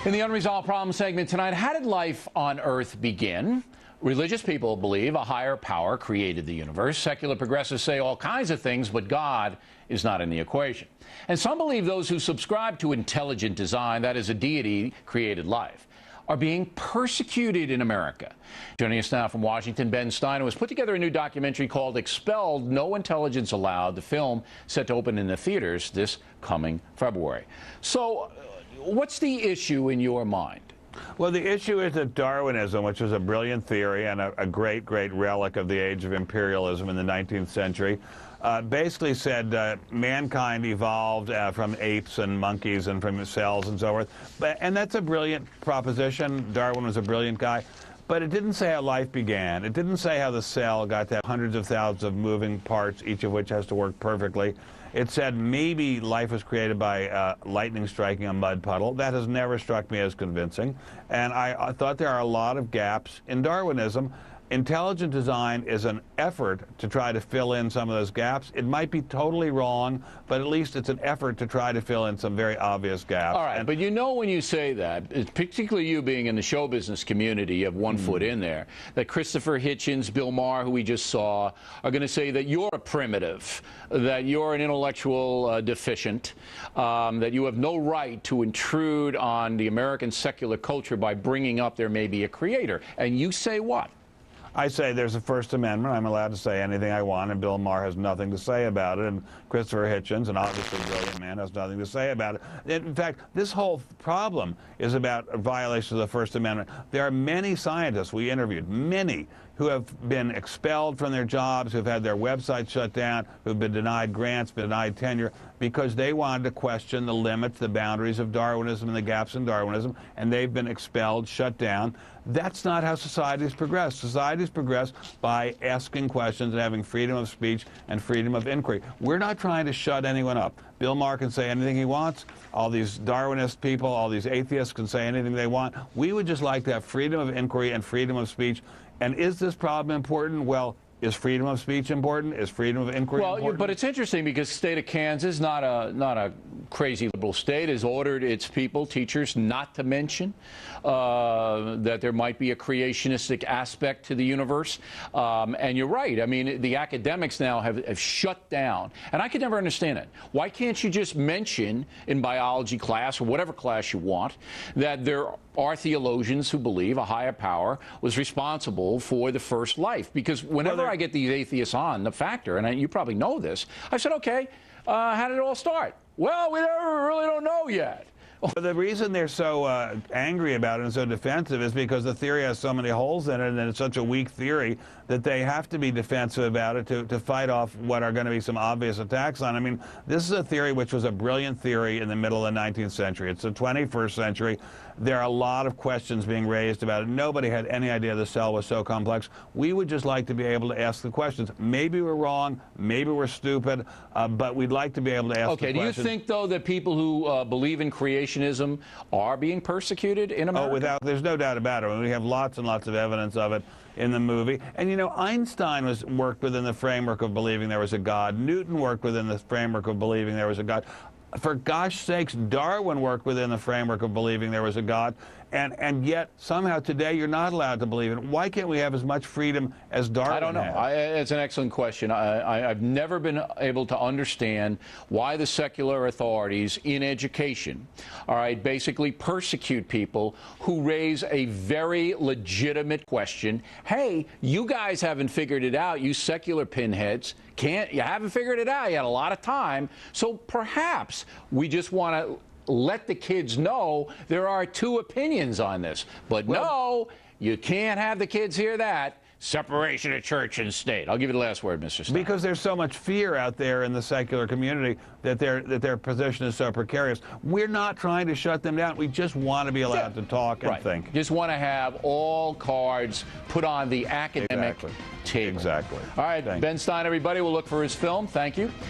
In the Unresolved Problem segment tonight, how did life on Earth begin? Religious people believe a higher power created the universe. Secular progressives say all kinds of things, but God is not in the equation. And some believe those who subscribe to intelligent design, that is, a deity created life, are being persecuted in America. Joining us now from Washington, Ben Steiner has put together a new documentary called Expelled, No Intelligence Allowed, the film set to open in the theaters this coming February. So, what's the issue in your mind? Well, the issue is that Darwinism, which was a brilliant theory and a great, great relic of the age of imperialism in the 19th century, basically said mankind evolved from apes and monkeys and from cells and so forth. And that's a brilliant proposition. Darwin was a brilliant guy. But it didn't say how life began. It didn't say how the cell got to have hundreds of thousands of moving parts, each of which has to work perfectly. It said maybe life was created by lightning striking a mud puddle. That has never struck me as convincing. And I thought there are a lot of gaps in Darwinism. Intelligent design is an effort to try to fill in some of those gaps. It might be totally wrong, but at least it's an effort to try to fill in some very obvious gaps. All right, but you know when you say that, particularly you being in the show business community, you have one foot in there, that Christopher Hitchens, Bill Maher, who we just saw, are going to say that you're a primitive, that you're an intellectual deficient, that you have no right to intrude on the American secular culture by bringing up there may be a creator. And you say what? I say there's a First Amendment. I'm allowed to say anything I want, and Bill Maher has nothing to say about it, and Christopher Hitchens, an obviously brilliant man, has nothing to say about it. In fact, this whole problem is about a violation of the First Amendment. There are many scientists we interviewed, many, who have been expelled from their jobs, who've had their websites shut down, who've been denied grants, been denied tenure, because they wanted to question the limits, the boundaries of Darwinism and the gaps in Darwinism, and they've been expelled, shut down. That's not how societies progress. Societies progress by asking questions and having freedom of speech and freedom of inquiry. We're not trying to shut anyone up. Bill Maher can say anything he wants. All these Darwinist people, all these atheists can say anything they want. We would just like to have freedom of inquiry and freedom of speech. And is this problem important? Well, is freedom of speech important? Is freedom of inquiry important? But it's interesting because the state of Kansas, not a crazy liberal state, has ordered its people, teachers, not to mention that there might be a creationistic aspect to the universe. And you're right. I mean, the academics now have shut down. And I could never understand it. Why can't you just mention in biology class or whatever class you want that there are theologians who believe a higher power was responsible for the first life? Because whenever I get these atheists on the factor, and you probably know this, I said, okay, how did it all start? Well, we really don't know yet. But the reason they're so angry about it and so defensive is because the theory has so many holes in it, and it's such a weak theory that they have to be defensive about it to fight off what are going to be some obvious attacks on it. I mean, this is a theory which was a brilliant theory in the middle of the 19th century. It's the 21st century. There are a lot of questions being raised about it. Nobody had any idea the cell was so complex. We would just like to be able to ask the questions. Maybe we're wrong, maybe we're stupid, but we'd like to be able to ask the questions. Okay, do you think, though, that people who believe in creationism are being persecuted in America? Oh, there's no doubt about it. I mean, we have lots and lots of evidence of it in the movie. And, you know, Einstein worked within the framework of believing there was a God. Newton worked within the framework of believing there was a God. For gosh sakes, Darwin worked within the framework of believing there was a God, and yet somehow today you're not allowed to believe it. Why can't we have as much freedom as Darwin I don't know. It's an excellent question. I've never been able to understand why the secular authorities in education, all right, basically persecute people who raise a very legitimate question. Hey, you guys haven't figured it out, you secular pinheads. You haven't figured it out. You had a lot of time. So perhaps we just want to let the kids know there are two opinions on this. But no, you can't have the kids hear that. Separation of church and state. I'll give you the last word, Mr. Stein. Because there's so much fear out there in the secular community that their position is so precarious. We're not trying to shut them down. We just want to be allowed to talk and think. Just want to have all cards put on the academic table. Exactly. All right, Ben Stein, everybody. We'll look for his film. Thank you.